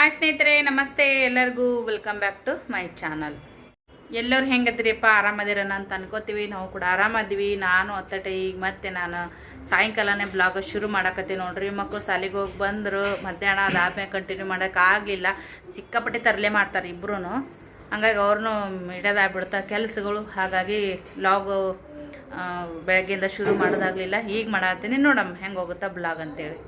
Hi ಸ್ನೇಹಿತರೆ, ನಮಸ್ತೆ. ಎಲ್ಲರಿಗೂ welcome back to my channel. ಎಲ್ಲರೂ ಹೆಂಗದ್ರಿಪ್ಪ, ಆರಾಮದಿರೋಣ ಅಂತ ಅನ್ಕೋತೀವಿ. ನಾವು ಕೂಡ ಆರಾಮದ್ವಿ. ನಾನು ಅತ್ತಟ ಈಗ ಮತ್ತೆ ನಾನು ಸಾಯಂಕಾಲನೇ ಬ್ಲಾಗ್ ಶುರು ಮಾಡಕತ್ತೀನಿ ನೋಡ್ರಿ. ಮಕ್ಕಳು ಶಾಲೆಗೆ ಹೋಗಿ ಬಂದರು. ಮಧ್ಯಾಹ್ನ ಅದಾದ್ಮೇಲೆ ಕಂಟಿನ್ಯೂ ಮಾಡೋಕ್ಕಾಗಲಿಲ್ಲ. ಸಿಕ್ಕಾಪಟ್ಟೆ ತರಲೆ ಮಾಡ್ತಾರೆ ಇಬ್ಬರೂ. ಹಂಗಾಗಿ ಅವ್ರನ್ನೂ ಇಡೋದಾಗ್ಬಿಡ್ತಾ ಕೆಲಸಗಳು. ಹಾಗಾಗಿ ಬ್ಲಾಗು ಬೆಳಗ್ಗೆಯಿಂದ ಶುರು ಮಾಡೋದಾಗಲಿಲ್ಲ. ಈಗ ಮಾಡತ್ತೀನಿ, ನೋಡಮ್ಮ ಹೆಂಗೆ ಹೋಗುತ್ತಾ ಬ್ಲಾಗ್ ಅಂತೇಳಿ.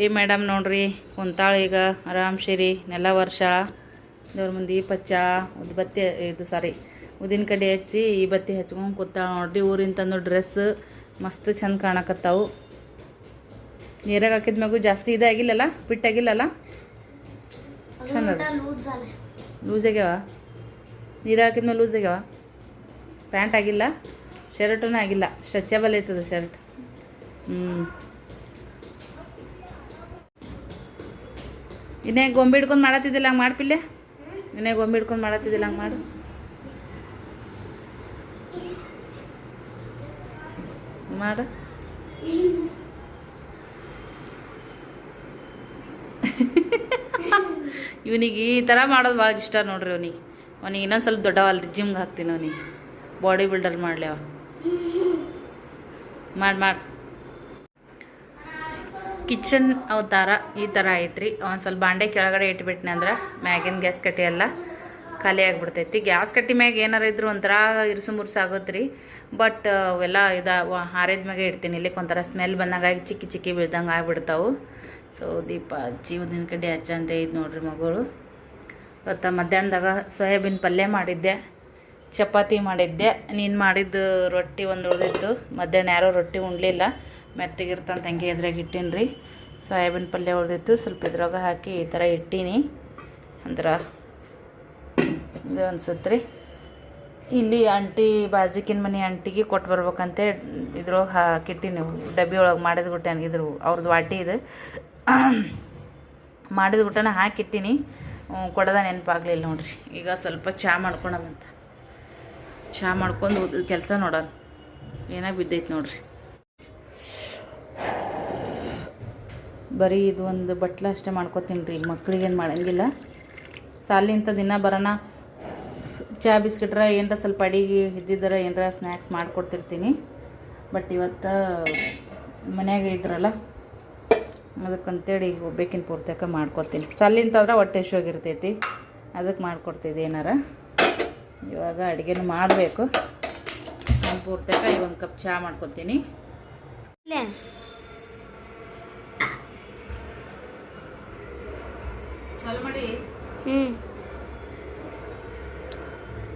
ಈ ಮೇಡಮ್ ನೋಡ್ರಿ ಕುಂತಾಳ ಈಗ ಆರಾಮ್ಸಿರಿ. ನೆಲ ವರ್ಷಾಳ, ದೇವ್ರ ಮುಂದೆ ದೀಪ ಹಚ್ಚಾಳ, ಉದಿನ ಕಡ್ಡಿ ಹಚ್ಚಿ ಈ ಬತ್ತಿ ಹಚ್ಕೊಂಡು ಕೂತಾಳ ನೋಡ್ರಿ. ಊರಿನ ತಂದು ಡ್ರೆಸ್ ಮಸ್ತ್ ಚಂದ ಕಾಣಕತ್ತಾವು. ನೀರಾಗ ಹಾಕಿದ್ಮ್ಯಾಗು ಜಾಸ್ತಿ ಇದಾಗಿಲ್ಲಲ್ಲ, ಪಿಟ್ಟಾಗಿಲ್ಲಲ್ಲ, ಚಂದ ಲೂಸ್ ಆಗ್ಯಾವ. ನೀರಾಗ ಹಾಕಿದ್ಮೇಲೆ ಲೂಸ್ ಆಗ್ಯಾವ. ಪ್ಯಾಂಟ್ ಆಗಿಲ್ಲ, ಶರ್ಟೂ ಆಗಿಲ್ಲ. ಸ್ಟ್ರೆಚಬಲ್ ಐತದ ಶರ್ಟ್. ಇನ್ನೇ ಗೊಂಬೆ ಹಿಡ್ಕೊಂಡು ಮಾಡತ್ತಿದ್ದಿಲ್ಲ, ಹಂಗೆ ಮಾಡ್ಪಿಲ್ಲೆ. ಇನ್ನೇ ಗೊಂಬೆ ಹಿಡ್ಕೊಂಡು ಮಾಡತ್ತಿದ್ದಿಲ್ಲ, ಹಂಗೆ ಮಾಡು. ಮಾಡು. ಇವನಿಗೆ ಈ ಥರ ಮಾಡೋದು ಭಾಳ ಇಷ್ಟ ನೋಡ್ರಿ. ಅವನಿಗೆ ಇನ್ನೊಂದು ಸ್ವಲ್ಪ ದೊಡ್ಡವಲ್ರಿ, ಜಿಮ್ಗೆ ಹಾಕ್ತೀನಿ. ಅವನಿಗೆ ಬಾಡಿ ಬಿಲ್ಡರ್ ಮಾಡಲಿ ಅವ. ಮಾಡಿ ಕಿಚನ್ ಅವತಾರ ಈ ಥರ ಐತ್ರಿ. ಒಂದು ಸ್ವಲ್ಪ ಬಾಂಡೆ ಕೆಳಗಡೆ ಇಟ್ಬಿಟ್ನಿ ಅಂದ್ರೆ ಮ್ಯಾಗಿನ ಗ್ಯಾಸ್ ಕಟ್ಟಿ ಎಲ್ಲ ಖಾಲಿ ಆಗಿಬಿಡ್ತೈತಿ. ಗ್ಯಾಸ್ ಕಟ್ಟಿ ಮ್ಯಾಗ ಏನಾರು ಇದ್ರು ಒಂಥರ ಇರುಸು ಮುರ್ಸು ಆಗುತ್ತೆ ರೀ. ಬಟ್ ಅವೆಲ್ಲ ಹಾರಿದ ಮ್ಯಾಗೆ ಇಡ್ತೀನಿ. ಇಲ್ಲಿಗೆ ಒಂಥರ ಸ್ಮೆಲ್ ಬಂದಂಗಾಗಿ ಚಿಕ್ಕಿ ಚಿಕ್ಕಿ ಬೀಳ್ದಂಗೆ ಆಗಿಬಿಡ್ತಾವೆ. ಸೊ ದೀಪ ಹಚ್ಚಿ ಉದ್ದಿನ ಕಡ್ಡಿ ಹಚ್ಚಂತ ಇದು ನೋಡ್ರಿ ಮಗಳು. ಇವತ್ತು ಮಧ್ಯಾಹ್ನದಾಗ ಸೋಯಾಬೀನ್ ಪಲ್ಯ ಮಾಡಿದ್ದೆ, ಚಪಾತಿ ಮಾಡಿದ್ದೆ. ನೀನು ಮಾಡಿದ್ದು ರೊಟ್ಟಿ ಒಂದು ಉಳಿದಿತ್ತು. ಮಧ್ಯಾಹ್ನ ಯಾರೋ ರೊಟ್ಟಿ ಉಣ್ಲಿಲ್ಲ, ಮೆತ್ತಗಿರ್ತಂತ ಹಂಗೆ ಇದ್ರಾಗ ಇಟ್ಟೀನಿ ರೀ. ಸೋಯಾಬೀನ್ ಪಲ್ಯ ಉಳಿದಿತ್ತು, ಸ್ವಲ್ಪ ಇದ್ರಾಗ ಹಾಕಿ ಈ ಥರ ಇಟ್ಟೀನಿ ಅಂದ್ರೆ ಇದು ಅನ್ಸುತ್ತೆ ರೀ. ಇಲ್ಲಿ ಆಂಟಿ ಬಾಜುಕಿನ ಮನೆ ಆಂಟಿಗೆ ಕೊಟ್ಟು ಬರ್ಬೇಕಂತೆ ಇದ್ರೊಳಗೆ ಹಾಕಿಟ್ಟಿನಿ. ಡಬ್ಬಿ ಒಳಗೆ ಮಾಡಿದ ಗುಟ್ಟೆ ಅನ್ಗಿದ್ರು ಅವ್ರದ್ದು ವಾಟಿ ಇದು ಮಾಡಿದ ಗುಟ್ಟನ ಹಾಕಿಟ್ಟಿನಿ. ಕೊಡೋದ ನೆನಪಾಗಲಿಲ್ಲ ನೋಡ್ರಿ. ಈಗ ಸ್ವಲ್ಪ ಚಹಾ ಮಾಡ್ಕೊಳಮಂತ. ಚಹಾ ಮಾಡ್ಕೊಂಡು ಕೆಲಸ ನೋಡೋಣ ಏನಾಗ ಬಿದ್ದೈತೆ ನೋಡ್ರಿ. ಬರೀ ಇದು ಒಂದು ಬಟ್ಲ ಅಷ್ಟೇ ಮಾಡ್ಕೊತೀನಿ ರೀ. ಈಗ ಮಕ್ಳಿಗೇನು ಮಾಡೋಂಗಿಲ್ಲ. ಸಾಲಿಂತ ದಿನ ಬರೋಣ ಚಹಾ ಬಿಸ್ಕಿಟ್ರ ಏನರ ಸ್ವಲ್ಪ ಅಡಿಗೆ ಇದ್ದಿದ್ರೆ ಏನರ ಸ್ನ್ಯಾಕ್ಸ್ ಮಾಡಿಕೊಡ್ತಿರ್ತೀನಿ. ಬಟ್ ಇವತ್ತು ಮನ್ಯಾಗ ಇದ್ರಲ್ಲ ಅದಕ್ಕಂತೇಳಿ ಈಗ ಒಬ್ಬೇಕಿನ ಪೂರ್ತಕ ಮಾಡ್ಕೊತೀನಿ. ಸಾಲಿಂತಾದ್ರೆ ಹೊಟ್ಟೆ ಹೋಗಿರ್ತೈತಿ, ಅದಕ್ಕೆ ಮಾಡಿಕೊಡ್ತಿದ್ದೆ ಏನಾರ. ಇವಾಗ ಅಡುಗೆನೂ ಮಾಡಬೇಕು. ನಾನು ಪೂರ್ತಕ ಈಗ ಒಂದು ಕಪ್ ಚಹಾ ಮಾಡ್ಕೊತೀನಿ. ಚಾಲು ಮಾಡಿ.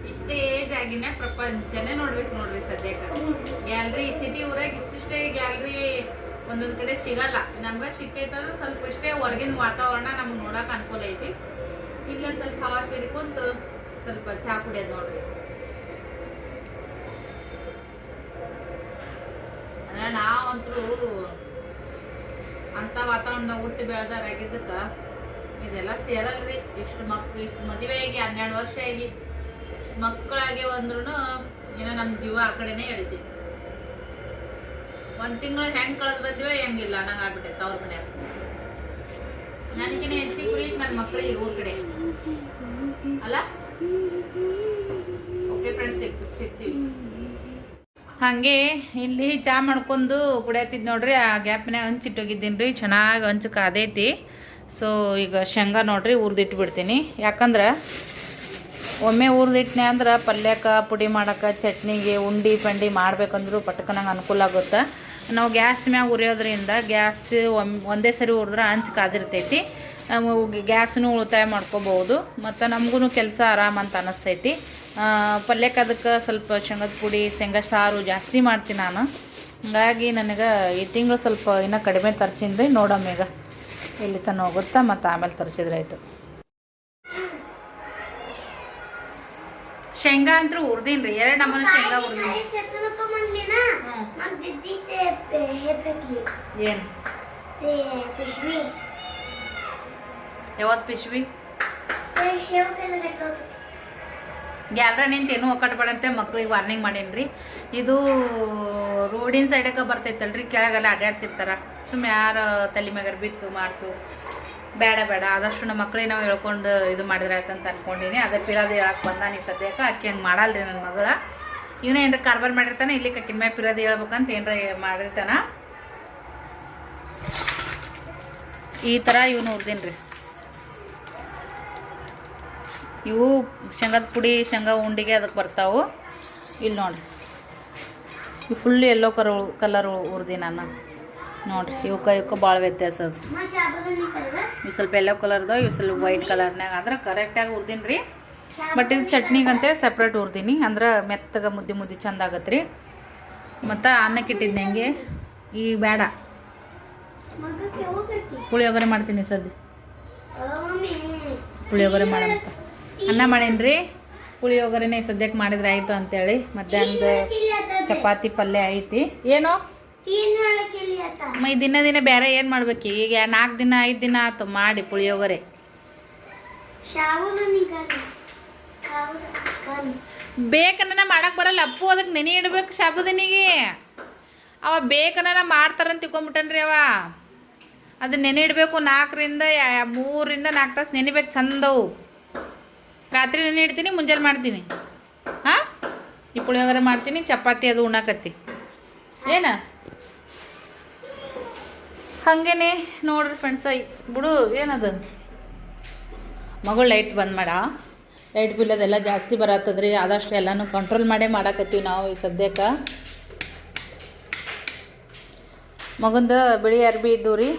ಇಷ್ಟೇ ಏಜ್ ಆಗಿನ ಪ್ರಪಂಚನೇ ನೋಡ್ಬೇಕು ನೋಡ್ರಿ. ಸದ್ಯಕ್ಕೆ ಗ್ಯಾಲ್ರಿ ಸಿಟಿ ಊರಾಗ ಇಷ್ಟಿಷ್ಟೇ ಗ್ಯಾಲ್ರಿ ಒಂದೊಂದು ಕಡೆ ಸಿಗಲ್ಲ. ನಮ್ಗೆ ಸಿಕ್ಕೈತಂದ್ರೆ ಸ್ವಲ್ಪ ಇಷ್ಟೇ ಹೊರಗಿನ ವಾತಾವರಣ ನಮ್ಗೆ ನೋಡಕ್ಕೆ ಅನುಕೂಲ ಐತಿ. ಇಲ್ಲ ಸ್ವಲ್ಪ ಹವಾ ಸೇರಿ ಕುಂತು ಸ್ವಲ್ಪ ಚಹಾ ಕುಡಿಯೋದು ನೋಡ್ರಿ. ಅಂದ್ರೆ ನಾವಂತರೂ ಅಂತ ವಾತಾವರಣದಾಗ ಹುಟ್ಟಿ ಬೆಳೆದಾರಾಗಿದ್ದಕ್ಕೆ ಇದೆಲ್ಲ ಸೇರಲ್ರಿ. ಇಷ್ಟು ಮದುವೆ ಆಗಿ 12 ವರ್ಷ ಆಗಿ ಮಕ್ಕಳಾಗೆ ಅಂದ್ರೂ ಏನೋ ನಮ್ಮ ಜೀವ ಆ ಕಡೆನೇ ಎಳಿತಿ. ಒಂದು ತಿಂಗಳು ಹೆಂಗೆ ಕಳೆದು ಬಂದಿವೆ ಹೆಂಗಿಲ್ಲ ನಂಗೆ ಆಗ್ಬಿಟ್ಟೈತೆ ಅವ್ರ ಮನ್ಯಾಗ. ನನಗೇನೆ ಹೆಚ್ಚಿಗೆ ಕುಡಿಯಕ್ಕೆ ನನ್ನ ಮಕ್ಕಳಿಗೆ ಊರ ಕಡೆ ಅಲ್ಲ. ಓಕೆ ಫ್ರೆಂಡ್ಸ್, ಸಿಗ್ತೀವಿ. ಹಾಗೆ ಇಲ್ಲಿ ಚಹಾ ಮಾಡ್ಕೊಂಡು ಕುಡಿಯತ್ತಿದ್ದು ನೋಡ್ರಿ. ಆ ಗ್ಯಾಪ್ನಾಗ ಹಂಚಿಟ್ಟೋಗಿದ್ದೀನಿ ರೀ. ಚೆನ್ನಾಗಿ ಹಂಚು ಕಾದೈತಿ. ಸೊ ಈಗ ಶೇಂಗಾ ನೋಡ್ರಿ ಹುರಿದಿಟ್ಟು ಬಿಡ್ತೀನಿ. ಯಾಕಂದ್ರೆ ಒಮ್ಮೆ ಹುರಿದಿಟ್ಟನೆ ಅಂದ್ರೆ ಪಲ್ಯಕ್ಕೆ ಪುಡಿ ಮಾಡೋಕೆ ಚಟ್ನಿಗೆ ಉಂಡಿ ಪಂಡಿ ಮಾಡ್ಬೇಕಂದ್ರೂ ಪಟ್ಕನಂಗೆ ಅನುಕೂಲ ಆಗುತ್ತೆ. ನಾವು ಗ್ಯಾಸ್ ಮ್ಯಾಗ ಉರಿಯೋದ್ರಿಂದ ಗ್ಯಾಸ್ ಒಂದೇ ಸರಿ ಹುರಿದ್ರೆ ಹಂಚು ಕಾದಿರ್ತೈತಿ. ಗ್ಯಾಸನ್ನು ಉಳಿತಾಯ ಮಾಡ್ಕೋಬೋದು ಮತ್ತು ನಮಗೂ ಕೆಲಸ ಆರಾಮ ಅಂತ ಅನ್ನಿಸ್ತೈತಿ. ಪಲ್ಯಕ್ಕೆ ಅದಕ್ಕೆ ಸ್ವಲ್ಪ ಶೇಂಗದ ಪುಡಿ ಶೇಂಗಾ ಸಾರು ಜಾಸ್ತಿ ಮಾಡ್ತೀನಿ ನಾನು. ಹಂಗಾಗಿ ನನಗೆ ಈ ತಿಂಗಳು ಸ್ವಲ್ಪ ಇನ್ನೂ ಕಡಿಮೆ ತರಿಸಿನ್ರಿ. ನೋಡಮ್ಮ ಈಗ ಇಲ್ಲಿ ತನಕ ಹೋಗುತ್ತಾ, ಮತ್ತು ಆಮೇಲೆ ತರಿಸಿದ್ರಾಯ್ತು. ಶೇಂಗಾ ಅಂತೂ ಹುರಿದೀನಿ ರೀ. 2 ನಮೂನೆ ಶೇಂಗಾ ಹುರಿದೀನಿ. ಏನು ಯಾವತ್ತು ಪಿಶ್ವಿ ಗ್ಯಾಲ್ರ ನಿಂತೇನು ಒಕ್ಕಟ್ಬೇಡಂತೆ ಮಕ್ಳಿಗೆ ವಾರ್ನಿಂಗ್ ಮಾಡೀನಿ ರೀ. ಇದು ರೋಡಿನ ಸೈಡಕ್ಕೆ ಬರ್ತೈತಲ್ರಿ, ಕೆಳಗೆಲ್ಲ ಅಡ್ಡಾಡ್ತಿರ್ತಾರೆ. ಸುಮ್ಮನೆ ಯಾರು ತಲೆ ಮ್ಯಾಗಾರ ಬಿತ್ತು ಮಾಡ್ತು ಬೇಡ ಬೇಡ ಆದಷ್ಟು ನಮ್ಮ ಮಕ್ಳಿಗೆ ನಾವು ಹೇಳ್ಕೊಂಡು ಇದು ಮಾಡಿದ್ರೆ ಆಯ್ತಂತ ಅನ್ಕೊಂಡಿನಿ. ಅದೇ ಪಿರಾದಿ ಹೇಳಕ್ಕೆ ಬಂದಾನಿ ಸದ್ಯಕ್ಕೆ. ಅಕ್ಕಿ ಹಂಗೆ ಮಾಡಲ್ರಿ ನನ್ನ ಮಗಳ. ಇವನೇ ಏನ್ರ ಕಾರ್ಬಾರ್ ಮಾಡಿರ್ತಾನೆ, ಇಲ್ಲಿ ಅಕ್ಕಿನ ಮ್ಯಾಗ ಪಿರಾದಿ ಹೇಳ್ಬೇಕಂತ ಏನ್ರ ಮಾಡಿರ್ತಾನ. ಈ ಥರ ಇವನು ಹುರ್ದೀನಿ ರೀ. ಇವು ಶೇಂಗಾದ ಪುಡಿ, ಶೇಂಗಾ ಉಂಡಿಗೆ ಅದಕ್ಕೆ ಬರ್ತಾವೆ. ಇಲ್ಲಿ ನೋಡಿರಿ, ಇವು ಫುಲ್ ಎಲ್ಲೋ ಕಲರ್ ಹುರ್ದಿ ನಾನು ನೋಡಿರಿ. ಇವಕ್ಕೆ ಭಾಳ ವ್ಯತ್ಯಾಸ ಅದು. ಇವು ಸ್ವಲ್ಪ ಎಲ್ಲೋ ಕಲರ್ದು, ಇವು ಸ್ವಲ್ಪ ವೈಟ್ ಕಲರ್ನಾಗ ಅಂದ್ರೆ ಕರೆಕ್ಟಾಗಿ ಹುರ್ದೀನಿ ರೀ. ಬಟ್ ಇದು ಚಟ್ನಿಗಂತೆ ಸಪ್ರೇಟ್ ಹುರ್ದೀನಿ, ಅಂದ್ರೆ ಮೆತ್ತಗೆ ಮುದ್ದೆ ಚಂದ ಆಗತ್ತೆ ರೀ. ಮತ್ತು ಅನ್ನಕ್ಕೆ ಇಟ್ಟಿದ್ನಿ ಹಂಗೆ. ಈಗ ಬೇಡ, ಪುಳಿಯೋಗರೆ ಮಾಡ್ತೀನಿ ಸದ್ಯ. ಪುಳಿಯೋಗರೆ ಮಾಡೋಣ, ಅನ್ನ ಮಾಡೇನಿ ರೀ. ಪುಳಿಯೋಗರೆನೇ ಸದ್ಯಕ್ಕೆ ಮಾಡಿದ್ರೆ ಆಯಿತು ಅಂತೇಳಿ. ಮಧ್ಯಾಹ್ನದ ಚಪಾತಿ ಪಲ್ಯ ಐತಿ. ಏನು ಮೈ ದಿನ ಬೇರೆ ಏನು ಮಾಡ್ಬೇಕು ಈಗ? 4 ದಿನ 5 ದಿನ ಆಯ್ತು ಮಾಡಿ ಪುಳಿಯೋಗರೆ. ಬೇಕನ್ನ ಮಾಡಕ್ಕೆ ಬರಲ್ಲ ಅಪ್ಪು, ಅದಕ್ಕೆ ನೆನೆ ಇಡ್ಬೇಕು ಶಾಬುದನಿಗೆ. ಅವ ಬೇಕನ್ನ ಮಾಡ್ತಾರಂತ ತಿಳ್ಕೊಂಬಿಟ್ಟನ್ರಿ ಅವ. ಅದು ನೆನೆ ಇಡಬೇಕು 3 ರಿಂದ 4 ತಾಸು ನೆನಿಬೇಕು ಚಂದವು. ರಾತ್ರಿ ನೆನೆ ಇಡ್ತೀನಿ, ಮುಂಜಾನೆ ಮಾಡ್ತೀನಿ. ಹಾಂ, ಈ ಪುಳಿಯೋಗರೆ ಮಾಡ್ತೀನಿ, ಚಪಾತಿ ಅದು ಉಣ್ಣಾಕತ್ತಿ ಏನ ಹಾಗೇನೆ ನೋಡ್ರಿ ಫ್ರೆಂಡ್ಸ. ಬಿಡು, ಏನದು ಮಗಳು ಲೈಟ್ ಬಂದ್ ಮಾಡ. ಲೈಟ್ ಬಿಲ್ ಅದೆಲ್ಲ ಜಾಸ್ತಿ ಬರತ್ತದ್ರಿ. ಆದಷ್ಟು ಎಲ್ಲನೂ ಕಂಟ್ರೋಲ್ ಮಾಡೇ ಮಾಡಾಕತ್ತೀವಿ ನಾವು ಈ ಸದ್ಯಕ್ಕೆ. ಮಗಂದ ಬಿಳಿ ಅರ್ಬಿ ಇದ್ದು ರೀ,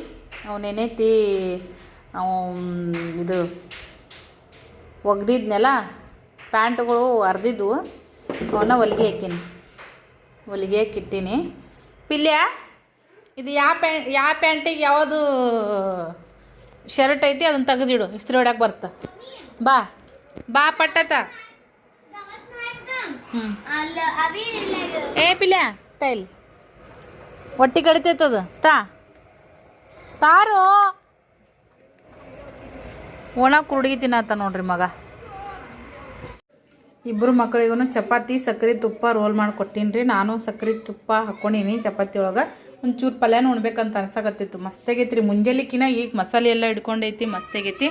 ಅವನೇನೈತಿ ಅವು ಇದು ಒಗ್ದಿದ್ನೆಲ್ಲ ಪ್ಯಾಂಟ್ಗಳು ಅರ್ದಿದ್ದು, ಅವನ್ನ ಹೊಲಿಗೆ ಹಾಕಿಟ್ಟಿನಿ. ಪಿಲ್ಯ, ಇದು ಯಾವ ಪ್ಯಾಂಟಿಗೆ ಯಾವುದು ಶರ್ಟ್ ಐತಿ ಅದನ್ನು ತೆಗೆದಿಡು, ಇಸ್ತ್ರಿ ಹೊಡ್ಯಾಕೆ ಬರ್ತಾ. ಬಾ ಪಟ್ಟತ. ಏ ಪಿಲ್ಯ ಟೈಲ್ ಒಟ್ಟಿ ಕಡಿತೈತದ ತಾರು ಒಣ ಕುರುಡಿ ತಿನ್ನತ್ತ ನೋಡ್ರಿ ಮಗ. ಇಬ್ಬರು ಮಕ್ಕಳಿಗೂ ಚಪಾತಿ ಸಕ್ಕರೆ ತುಪ್ಪ ರೋಲ್ ಮಾಡಿ ಕೊಟ್ಟೀನಿ ರೀ. ನಾನು ಸಕ್ಕರೆ ತುಪ್ಪ ಹಾಕ್ಕೊಂಡೀನಿ ಚಪಾತಿ ಒಳಗೆ. ಒಂಚೂರು ಪಲ್ಯನೂ ಉಣ್ಬೇಕಂತ ಅನ್ಸಕತ್ತಿತ್ತು. ಮಸ್ತಾಗೈತಿ ರೀ. ಮುಂಜಾನೆಕಿನ ಈಗ ಮಸಾಲೆ ಎಲ್ಲ ಹಿಡ್ಕೊಂಡೈತಿ, ಮಸ್ತಾಗೈತಿ.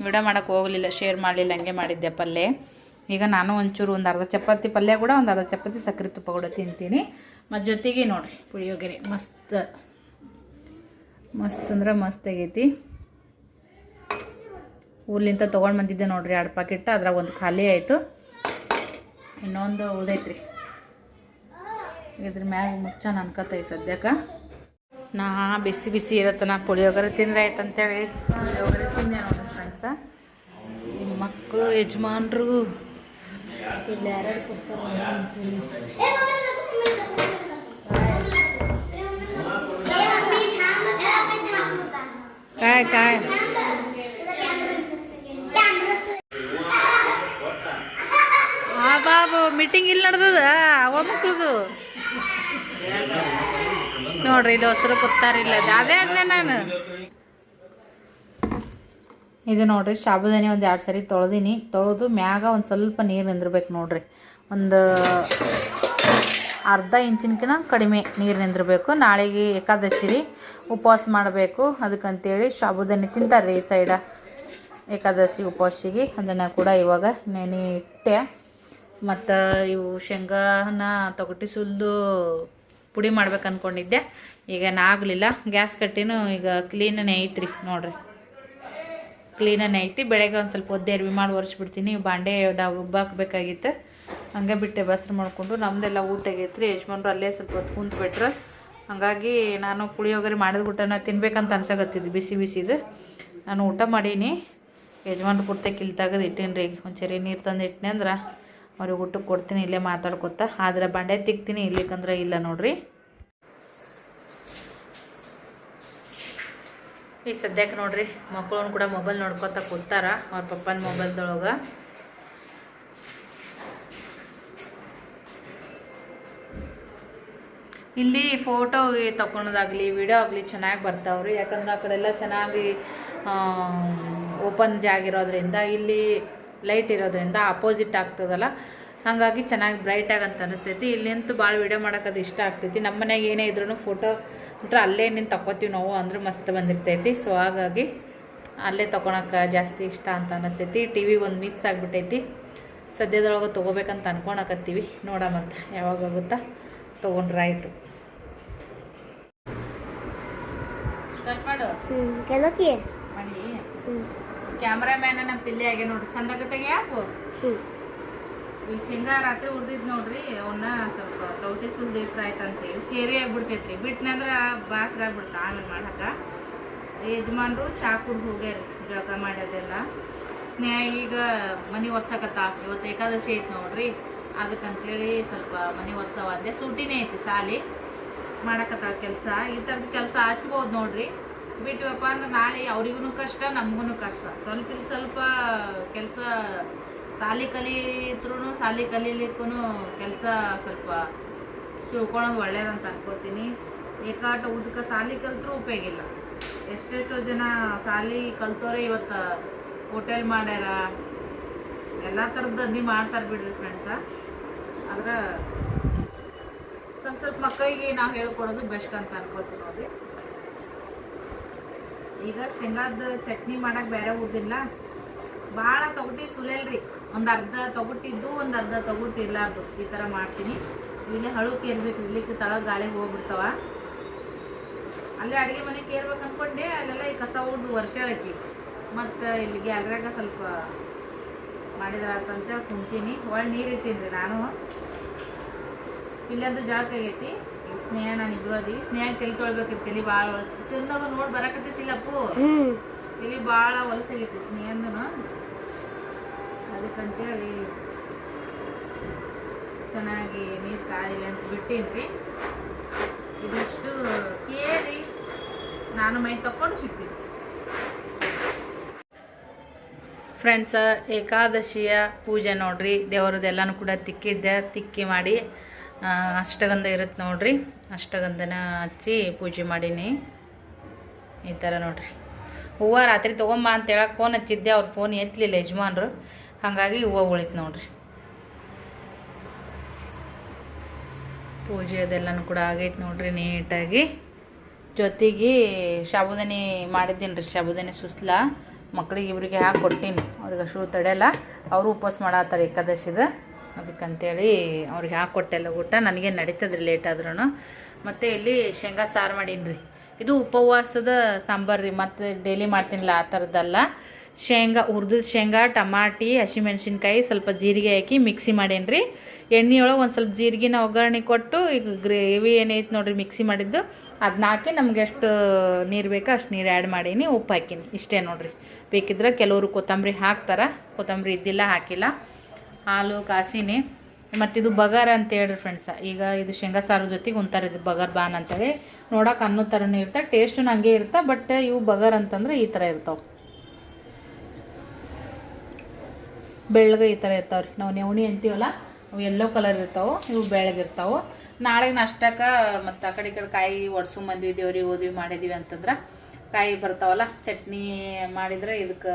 ವಿಡಿಯೋ ಮಾಡೋಕ್ಕೆ ಹೋಗಲಿಲ್ಲ, ಶೇರ್ ಮಾಡಲಿಲ್ಲ, ಹಂಗೆ ಮಾಡಿದ್ದೆ ಪಲ್ಯ. ಈಗ ನಾನು ಒಂಚೂರು ಒಂದು ಅರ್ಧ ಚಪಾತಿ ಪಲ್ಯ ಕೂಡ, ಒಂದು ಅರ್ಧ ಚಪಾತಿ ಸಕ್ಕರೆ ತುಪ್ಪ ಕೂಡ ತಿಂತೀನಿ. ಮತ್ತು ಜೊತೆಗೆ ನೋಡಿರಿ ಪುಳಿಯೋಗರೆ ಮಸ್ತ್ ಅಂದ್ರೆ ಮಸ್ತ್ ಆಗೈತಿ. ಊರ್ಲಿಂತ ತೊಗೊಂಡು ಬಂದಿದ್ದೆ ನೋಡಿರಿ 2 ಪ್ಯಾಕೆಟ್. ಅದ್ರಾಗ ಒಂದು ಖಾಲಿ ಆಯಿತು, ಇನ್ನೊಂದು ಉಳ್ದೈತ್ರಿ. ಇದ್ರ ಮ್ಯಾಗ ಮುಚ್ಚನ ಅನ್ಕತ್ತೈ ಸದ್ಯಕ್ಕೆ. ನಾ ಬಿಸಿ ಇರತ್ತನ ಪುಳಿಯೋಗರೆ ತಿಂದ್ರೆ ಆಯ್ತು ಅಂತೇಳಿ ಪುಳಿಯೋಗರೆ ತಿಂದೆ ನೋಡ್ರಿ ಫ್ರೆಂಡ್ಸ. ನಿಮ್ಮ ಮಕ್ಕಳು ಯಜಮಾನ್ರು ಇಲ್ಲಿ ಯಾರ್ಯಾರು ಕೊಡ್ತಾರೆ ಕಾಯ್ ಬಾಬು ಮೀಟಿಂಗ್ ಇಲ್ಲಿ ನಡೆದದ ಅವ ಮಕ್ಳದು ನೋಡ್ರಿ. ಇಲ್ಲಿ ಹೊಸರು ಕೊಡ್ತಾರಿಲ್ಲ, ಅದೇ ಅದ್ನೇ ನಾನು. ಇದು ನೋಡ್ರಿ ಸಾಬುದಾನಿ ಒಂದು 2 ಸರಿ ತೊಳೆದೀನಿ. ತೊಳೆದು ಮ್ಯಾಗ ಒಂದು ಸ್ವಲ್ಪ ನೀರು ನಿಂದಿರ್ಬೇಕು ನೋಡ್ರಿ. ಒಂದು ಅರ್ಧ ಇಂಚಿನಕಿನ ಕಡಿಮೆ ನೀರು ನಿಂದಿರ್ಬೇಕು. ನಾಳೆಗೆ ಏಕಾದಶಿ ರೀ, ಉಪವಾಸ ಮಾಡಬೇಕು. ಅದಕ್ಕಂತೇಳಿ ಸಾಬುದಾನಿ ತಿಂತಾರೆ ರೀ ಈ ಸೈಡ ಏಕಾದಶಿ ಉಪವಾಸಿಗೆ. ಅದನ್ನು ಕೂಡ ಇವಾಗ ನೆನೆ ಇಟ್ಟೆ. ಮತ್ತು ಇವು ಶೇಂಗಾನ ತೊಗಟಿ ಸುಲಿದು ಪುಡಿ ಮಾಡ್ಬೇಕು ಅಂದ್ಕೊಂಡಿದ್ದೆ. ಈಗ ಆಗಲಿಲ್ಲ. ಗ್ಯಾಸ್ ಕಟ್ಟಿನೂ ಈಗ ಕ್ಲೀನನೇ ಐತ್ರಿ ನೋಡ್ರಿ, ಕ್ಲೀನನೇ ಐತಿ. ಬೆಳಗ್ಗೆ ಒಂದು ಸ್ವಲ್ಪ ಒದ್ದೆ ಅರ್ವಿ ಮಾಡಿ ಒರೆಸ್ಬಿಡ್ತೀನಿ. ಬಾಂಡೆ ಉಬ್ಬಾಕಬೇಕಾಗಿತ್ತು, ಹಂಗೆ ಬಿಟ್ಟೆ ಬಸ್ರು ಮಾಡಿಕೊಂಡು. ನಮ್ಮದೆಲ್ಲ ಊಟ ಆಗೈತ್ರಿ. ಯಜಮಾನ್ರು ಅಲ್ಲೇ ಸ್ವಲ್ಪ ಹೊತ್ತು ಕುಂತ್ಬಿಟ್ರು. ಹಾಗಾಗಿ ನಾನು ಪುಳಿಯೋಗರೆ ಮಾಡಿದ ಊಟನ ತಿನ್ಬೇಕಂತ ಅನ್ಸಕತ್ತಿದ್ದು ಬಿಸಿದು. ನಾನು ಊಟ ಮಾಡೀನಿ. ಯಜಮಾನ್ರು ಪೂರ್ತಿ ಇಲ್ಲಿ ತೆಗೆದು ಇಟ್ಟೀನಿ ರೀ. ಒಂದು ಚರಿ ನೀರು ತಂದು ಇಟ್ಟಿನಿ ಅಂದ್ರೆ ಅವ್ರಿಗೆ ಊಟಕ್ಕೆ ಕೊಡ್ತೀನಿ, ಇಲ್ಲೇ ಮಾತಾಡ್ಕೊತ. ಆದರೆ ಬಂಡೆ ತಿಕ್ತೀನಿ, ಇಲ್ಲಿಕಂದ್ರೆ ಇಲ್ಲ ನೋಡ್ರಿ. ಈಗ ಸದ್ಯಕ್ಕೆ ನೋಡ್ರಿ ಮಕ್ಕಳನ್ನು ಕೂಡ ಮೊಬೈಲ್ ನೋಡ್ಕೊತ ಕೂತಾರ ಅವ್ರ ಪಪ್ಪನ ಮೊಬೈಲ್ದೊಳಗೆ. ಇಲ್ಲಿ ಫೋಟೋ ತಗೊಳೋದಾಗಲಿ ವಿಡಿಯೋ ಆಗಲಿ ಚೆನ್ನಾಗಿ ಬರ್ತಾವ್ರಿ. ಯಾಕಂದ್ರೆ ಆ ಕಡೆ ಎಲ್ಲ ಚೆನ್ನಾಗಿ ಓಪನ್ ಜಾಗ ಇರೋದ್ರಿಂದ, ಇಲ್ಲಿ ಲೈಟ್ ಇರೋದ್ರಿಂದ ಅಪೋಸಿಟ್ ಆಗ್ತದಲ್ಲ, ಹಾಗಾಗಿ ಚೆನ್ನಾಗಿ ಬ್ರೈಟಾಗಿ ಅಂತ ಅನಿಸ್ತೈತಿ. ಇಲ್ಲಿ ನಿಂತು ಭಾಳ ವೀಡಿಯೋ ಮಾಡೋಕ್ಕದು ಇಷ್ಟ ಆಗ್ತೈತಿ. ನಮ್ಮ ಮನೆಗೆ ಏನೇ ಇದ್ರೂ ಫೋಟೋ ಅಂತ ಅಲ್ಲೇ ನಿಂತು ತಗೋತೀವಿ ನಾವು, ಅಂದ್ರೆ ಮಸ್ತ್ ಬಂದಿರ್ತೈತಿ. ಸೊ ಹಾಗಾಗಿ ಅಲ್ಲೇ ತೊಗೊಳಕ್ಕೆ ಜಾಸ್ತಿ ಇಷ್ಟ ಅಂತ ಅನಿಸ್ತೈತಿ. ಟಿ ವಿ ಒಂದು ಮಿಸ್ ಆಗಿಬಿಟ್ಟೈತಿ. ಸದ್ಯದೊಳಗೆ ತೊಗೋಬೇಕಂತ ಅನ್ಕೊಳಕತ್ತೀವಿ. ನೋಡಮಂತ ಯಾವಾಗಾಗುತ್ತಾ ತೊಗೊಂಡ್ರೆ ಆಯಿತು. ಸ್ಟಾರ್ಟ್ ಮಾಡು ಮಾಡಿ. ಕ್ಯಾಮ್ರಾಮ್ಯಾನ ನಮ್ಮ ಪಿಲ್ಲೆ ಆಗಿ ನೋಡ್ರಿ, ಚಂದಾಗತ್ತಾಗೆ ಯಾಕು ಈ ಶೇಂಗಾ ರಾತ್ರಿ ಹುರಿದಿದ್ದು ನೋಡ್ರಿ. ಅವನ್ನ ಸ್ವಲ್ಪ ತೌಟಿ ಸುಲ್ದು ಇಟ್ರೆ ಆಯ್ತು ಅಂತೇಳಿ ಸೇರಿ ಆಗಿಬಿಡ್ತೈತ್ರಿ. ಬಿಟ್ನಂದ್ರೆ ಬಾಸ್ರ ಆಗ್ಬಿಡ್ತಾ ಆಮೇಲೆ ಮಾಡಕ್ಕೆ. ಯಜಮಾನ್ರು ಚಾ ಕುಡ್ದು ಹೋಗ್ಯಾರ, ಜಳಕ ಮಾಡ್ಯದೆಲ್ಲ. ಸ್ನೇಹ ಈಗ ಮನೆ ಒರ್ಸಕತ್ತ. ಇವತ್ತು ಏಕಾದಶಿ ಐತಿ ನೋಡ್ರಿ, ಅದಕ್ಕಂತೇಳಿ ಸ್ವಲ್ಪ ಮನೆ ಒರ್ಸವ ಅಂದೆ. ಸೂಟಿನೇ ಐತಿ, ಸಾಲಿ ಮಾಡಕತ್ತ ಕೆಲಸ. ಈ ಥರದ ಕೆಲಸ ಹಚ್ಬೋದು ನೋಡ್ರಿ. ಬಿಟ್ಟಿವಪ್ಪ ಅಂದ್ರೆ ನಾಳೆ ಅವ್ರಿಗೂ ಕಷ್ಟ, ನಮಗೂ ಕಷ್ಟ. ಸ್ವಲ್ಪ ಕೆಲಸ ಸಾಲಿ ಕಲಿತ್ರೂ ಸಾಲಿ ಕಲೀಲಿಕ್ಕೂ ಕೆಲಸ ಸ್ವಲ್ಪ ತಿಳ್ಕೊಳ್ಳೋದು ಒಳ್ಳೇದಂತ ಅನ್ಕೋತೀನಿ. ಏಕಾಟ ಉದಕ ಸಾಲಿ ಕಲ್ತ್ರೂ ಉಪಯೋಗ ಇಲ್ಲ. ಎಷ್ಟೆಷ್ಟೋ ಜನ ಸಾಲಿ ಕಲ್ತೋರೆ ಇವತ್ತು ಹೋಟೆಲ್ ಮಾಡ್ಯಾರ, ಎಲ್ಲ ಥರದ್ದು ಅದ್ನಿ ಮಾಡ್ತಾರೆ ಬಿಡ್ರಿ ಫ್ರೆಂಡ್ಸ. ಆದ್ರೆ ಸ್ವಲ್ಪ ಮಕ್ಕಳಿಗೆ ನಾವು ಹೇಳ್ಕೊಡೋದು ಬೆಸ್ಟ್ ಅಂತ ಅನ್ಕೋತೀವಿ ನೋಡ್ರಿ. ಈಗ ಶೇಂಗಾದ ಚಟ್ನಿ ಮಾಡಕ್ಕೆ ಬೇರೆ ಉದ್ದಿಲ್ಲ, ಭಾಳ ತೊಗೊಟ್ಟಿ ಸುಲಿಯಲ್ರಿ. ಒಂದು ಅರ್ಧ ತೊಗೊಟ್ಟಿದ್ದು ಒಂದು ಅರ್ಧ ತೊಗೊಟ್ಟಿರ್ಲಾರ್ದು ಈ ಥರ ಮಾಡ್ತೀನಿ. ಇಲ್ಲೇ ಹಳುಕ್ಕೆ ಇರ್ಬೇಕು, ಇಲ್ಲಿಕ್ಕೆ ತಳಗೆ ಗಾಳಿಗೆ ಹೋಗ್ಬಿಡ್ತಾವ. ಅಲ್ಲೇ ಅಡುಗೆ ಮನೆ ಕೇರ್ಬೇಕು ಅಂದ್ಕೊಂಡೆ, ಅಲ್ಲೆಲ್ಲ ಈ ಕಸ ಉಡ್ದು ವರ್ಷ ಐತಿ. ಮತ್ತು ಇಲ್ಲಿ ಗ್ಯಾಲ್ರಾಗ ಸ್ವಲ್ಪ ಮಾಡಿದ್ರಾತಂತ ಕುಂತೀನಿ. ಒಳ್ಳೆ ನೀರು ಇಟ್ಟೀನಿ ನಾನು. ಇಲ್ಲಂದು ಜಳಕ ಆಗೈತಿ. ಸ್ನೇಹ ನಾನು ಇಬ್ರು ಅದೀವಿ. ಸ್ನೇಹ ತಲೆ ತೊಳ್ಬೇಕೈತಿ, ತಲೆ ಭಾಳ ಹೊಲಸ ಚಂದಾಗ ನೋಡಿ ಬರಕತ್ತೈತಿಲ್ಲಪ್ಪು. ತಲೆ ಭಾಳ ಹೊಲಸಾಗೈತಿ ಸ್ನೇಹಂದನು. ಅದಕ್ಕಂತೇಳಿ ಚೆನ್ನಾಗಿ ನೀರು ಕಾಯಿಲ್ಲ ಅಂತ ಬಿಟ್ಟೀನಿ. ಇದಿಷ್ಟು ಕೇಳಿ ನಾನು ಮೈ ತಕ್ಕೊಂಡು ಸಿಗ್ತೀನಿ ಫ್ರೆಂಡ್ಸ. ಏಕಾದಶಿಯ ಪೂಜೆ ನೋಡ್ರಿ, ದೇವರದೆಲ್ಲನೂ ಕೂಡ ತಿಕ್ಕಿ ಮಾಡಿ ಅಷ್ಟಗಂಧ ಇರುತ್ತೆ ನೋಡ್ರಿ. ಅಷ್ಟಗಂಧನ ಹಚ್ಚಿ ಪೂಜೆ ಮಾಡೀನಿ. ಈ ಥರ ನೋಡ್ರಿ. ಹೂವು ರಾತ್ರಿ ತೊಗೊಂಬ ಅಂತ ಹೇಳಕ್ಕೆ ಫೋನ್ ಹಚ್ಚಿದ್ದೆ, ಅವ್ರ ಫೋನ್ ಎತ್ತಲಿಲ್ಲ ಯಜಮಾನ್ರು. ಹಾಗಾಗಿ ಹೂವು ಉಳಿತು ನೋಡ್ರಿ. ಪೂಜೆ ಅದೆಲ್ಲನೂ ಕೂಡ ಆಗೈತೆ ನೋಡ್ರಿ ನೀಟಾಗಿ. ಜೊತೆಗೆ ಸಾಬುದಾನಿ ಮಾಡಿದ್ದೀನಿ ರೀ. ಸಾಬುದಾನಿ ಸುಸ್ಲ ಮಕ್ಳಿಗೆ ಇಬ್ಬರಿಗೆ ಹಾಕಿ ಕೊಟ್ಟೀನಿ. ಅವ್ರಿಗೆ ಅಷ್ಟು ತಡೆಯಲ್ಲ, ಅವರು ಉಪವಾಸ ಮಾಡತ್ತಾರೆ ಏಕಾದಶಿದ. ಅದಕ್ಕಂತೇಳಿ ಅವ್ರಿಗೆ ಹಾಕ್ಕೊಟ್ಟೆಲ್ಲ ಊಟ. ನನಗೇನು ನಡೀತದ್ರಿ ಲೇಟ್ ಆದ್ರೂ. ಮತ್ತು ಇಲ್ಲಿ ಶೇಂಗಾ ಸಾರು ಮಾಡೀನಿ ರೀ. ಇದು ಉಪವಾಸದ ಸಾಂಬಾರು ರೀ, ಮತ್ತು ಡೈಲಿ ಮಾಡ್ತೀನಿಲ್ಲ ಆ ಥರದ್ದಲ್ಲ. ಹುರಿದ ಶೇಂಗಾ, ಟಮಾಟಿ, ಹಸಿಮೆಣ್ಸಿನ್ಕಾಯಿ, ಸ್ವಲ್ಪ ಜೀರಿಗೆ ಹಾಕಿ ಮಿಕ್ಸಿ ಮಾಡೇನಿ ರೀ. ಎಣ್ಣೆಯೊಳಗೆ ಒಂದು ಸ್ವಲ್ಪ ಜೀರಿಗೆನ ಒಗ್ಗರಣೆ ಕೊಟ್ಟು, ಈಗ ಗ್ರೇವಿ ಏನೈತೆ ನೋಡಿರಿ ಮಿಕ್ಸಿ ಮಾಡಿದ್ದು, ಅದನ್ನ ಹಾಕಿ ನಮ್ಗೆ ಎಷ್ಟು ನೀರು ಬೇಕೋ ಅಷ್ಟು ನೀರು ಆ್ಯಡ್ ಮಾಡೀನಿ, ಉಪ್ಪು ಹಾಕೀನಿ. ಇಷ್ಟೇ ನೋಡಿರಿ. ಬೇಕಿದ್ರೆ ಕೆಲವರು ಕೊತ್ತಂಬರಿ ಹಾಕ್ತಾರೆ, ಕೊತ್ತಂಬರಿ ಇದ್ದಿಲ್ಲ ಹಾಕಿಲ್ಲ. ಹಾಲು ಕಾಸಿನಿ. ಮತ್ತು ಇದು ಬಗಾರ ಅಂತ ಹೇಳ್ರಿ ಫ್ರೆಂಡ್ಸ. ಈಗ ಇದು ಶೇಂಗಾ ಸಾರು ಜೊತೆಗೆ ಉಂತಾರೆ. ಇದು ಬಗಾರ್ ಬಾನ್ ಅಂತೇಳಿ ನೋಡೋಕೆ ಅನ್ನೋ ಥರನೇ ಇರುತ್ತೆ, ಟೇಸ್ಟು ಹಂಗೆ ಇರುತ್ತೆ. ಬಟ್ ಇವು ಬಗಾರ್ ಅಂತಂದ್ರೆ ಈ ಥರ ಇರ್ತಾವೆ, ಬೆಳ್ಳಗೆ ಈ ಥರ ಇರ್ತಾವ್ರಿ. ನಾವು ನೆವಣಿ ಅಂತೀವಲ್ಲ, ಅವು ಯೆಲ್ಲೋ ಕಲರ್ ಇರ್ತಾವೆ, ಇವು ಬೆಳಗಿರ್ತಾವೆ. ನಾಳೆಗೆ ನಾಷ್ಟಕ್ಕೆ ಮತ್ತು ಆ ಕಡೆ ಈ ಕಡೆ ಕಾಯಿ ಒಡ್ಸ್ಕೊಂಬಂದ್ವಿ, ದೇವ್ರಿಗೆ ಓದ್ವಿ ಮಾಡಿದ್ವಿ ಅಂತಂದ್ರೆ ಕಾಯಿ ಬರ್ತಾವಲ್ಲ, ಚಟ್ನಿ ಮಾಡಿದ್ರೆ ಇದಕ್ಕೆ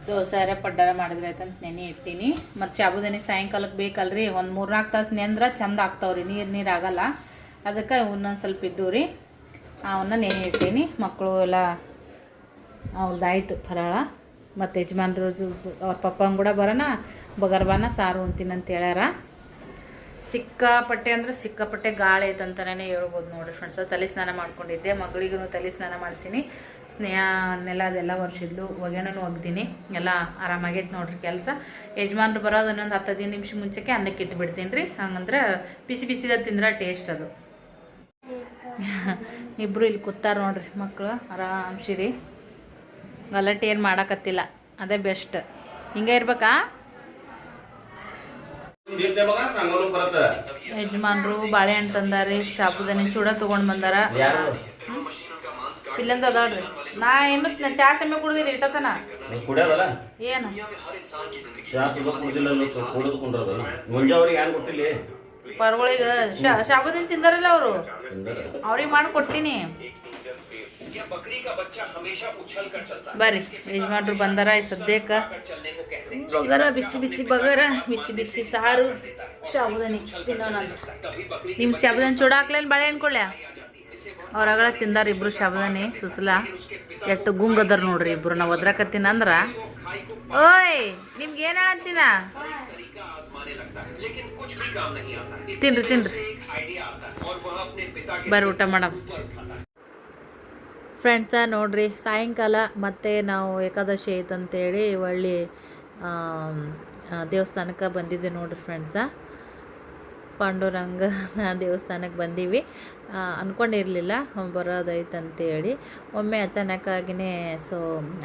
ದೋಸೆ ಪಡ್ಡಾರ ಮಾಡಿದ್ರೆ ಆಯ್ತಂತ ನೆನೆ ಇಟ್ಟೀನಿ. ಮತ್ತು ಸಾಬುದಾನಿ ಸಾಯಂಕಾಲಕ್ಕೆ ಬೇಕಲ್ರಿ, ಒಂದು 3-4 ತಾಸು ನೆಂದ್ರೆ ಚಂದ ಆಗ್ತಾವ್ರಿ, ನೀರು ಆಗಲ್ಲ. ಅದಕ್ಕೆ ಇನ್ನೊಂದು ಸ್ವಲ್ಪ ಇದ್ದು ರೀ, ಅವನ್ನ ನೆನೆ ಇಟ್ಟೀನಿ. ಮಕ್ಕಳು ಎಲ್ಲ ಅವ್ರದ್ದಾಯ್ತು ಫರಾಳ. ಮತ್ತು ಯಜಮಾನ್ರು ಅವ್ರ ಪಪ್ಪಂಗೆ ಕೂಡ ಬರೋಣ ಬಗರ್ಬಾನ ಸಾರು ಉಣ್ತೀನಿ ಅಂತ ಹೇಳ್ಯಾರ. ಸಿಕ್ಕಾಪಟ್ಟೆ ಅಂದ್ರೆ ಸಿಕ್ಕಾಪಟ್ಟೆ ಗಾಳಿ ಐತಂತಲೇ ಹೇಳ್ಬೋದು ನೋಡಿರಿ ಫ್ರೆಂಡ್ಸ. ತಲೆ ಸ್ನಾನ ಮಾಡ್ಕೊಂಡಿದ್ದೆ, ಮಗಳಿಗೂ ತಲೆ ಸ್ನಾನ ಮಾಡಿಸೀನಿ. ಸ್ನೇಹನೆಲ್ಲ ಅದೆಲ್ಲ ವರ್ಷಿದ್ಲು, ಒಗೆಣನೂ ಒಗ್ದೀನಿ. ಎಲ್ಲ ಆರಾಮಾಗೈತೆ ನೋಡ್ರಿ ಕೆಲಸ. ಯಜಮಾನ್ರು ಬರೋದು ಇನ್ನೊಂದು 10-15 ನಿಮಿಷ ಮುಂಚೆಗೆ ಅನ್ನಕ್ಕೆ ಇಟ್ಟು ಬಿಡ್ತೀನಿ ರೀ. ಹಂಗಂದ್ರೆ ಬಿಸಿ ಬಿಸಿದ ತಿಂದ್ರೆ ಟೇಸ್ಟ್ ಅದು. ಇಬ್ಬರು ಇಲ್ಲಿ ಕೂತಾರ ನೋಡ್ರಿ ಮಕ್ಕಳು, ಆರಾಮ್ಸಿರಿ. ಗಲಾಟೆ ಏನು ಮಾಡಕತ್ತಿಲ್ಲ, ಅದೇ ಬೆಸ್ಟ್. ಹಿಂಗೆ ಇರ್ಬೇಕಾ? ಯಜಮಾನ್ರು ಬಾಳೆಹಣ್ಣು ತಂದಾರಿ, ಸಾಬುದಾನಿ ಚೂಡ ತೊಗೊಂಡು ಬಂದಾರ. ಇಲ್ಲಂದ ಅದಾಳ್ರಿ. ನಾ ಏನು ಚಾ ಸಮಯ ಕುಡ್ದಿರಿ ಇಟ್ಟತನ ಏನು ಪರ್ಗಳಿಗೆ ಸಾಬುದಾನಿ ತಿಂದಾರಲ್ಲ ಅವರು, ಅವ್ರಿಗೆ ಮಾಡಿ ಕೊಟ್ಟಿನಿ. ಬರ್ರಿ ಯಜಮಾನ್ರು ಬಂದಾರ. ಸದ್ಯಕ್ಕೆ ಬಗರ ಬಿಸಿ ಬಿಸಿ ಬಗರ, ಬಿಸಿ ಬಿಸಿ ಸಾರು, ಸಾಬುದಾನಿ ತಿನ್ನೋಣ ಅಂತ. ನಿಮ್ಮ ಸಾಬುದಾನಿ ಚೂಡ ಹಾಕ್ಲೇನು ಬಾಳೆಹಣ್ಣು ಕೊಡ್ಲ್ಯಾ? ಹೊರಗಡೆ ತಿಂದಾರ ಇಬ್ರು ಶಬ್ದನಿ ಸುಸ್ಲ ಎಷ್ಟು ಗುಂಗದರ್ ನೋಡ್ರಿ ಇಬ್ರು. ನಾವು ಒದ್ರಾಕತ್ತೀನಿ ಅಂದ್ರ ಓಯ್ ನಿಮ್ಗೆ ಏನ್ ಹೇಳಂತೀನ ತಿನ್ರಿ ತಿನ್ರಿ ಬರ್ರಿ ಊಟ ಮಾಡಮ್. ಫ್ರೆಂಡ್ಸ ನೋಡ್ರಿ ಸಾಯಂಕಾಲ ಮತ್ತೆ ನಾವು ಏಕಾದಶಿ ಐತಂತೇಳಿ ಒಳ್ಳೆ ದೇವಸ್ಥಾನಕ್ಕೆ ಬಂದಿದ್ದೆ ನೋಡ್ರಿ ಫ್ರೆಂಡ್ಸ. ಪಾಂಡುರಂಗ ದೇವಸ್ಥಾನಕ್ಕೆ ಬಂದೀವಿ. ಅಂದ್ಕೊಂಡಿರಲಿಲ್ಲ ಬರೋದೈತಂತೇಳಿ. ಒಮ್ಮೆ ಅಚಾನಕ್ಕಾಗಿಯೇ ಸೊ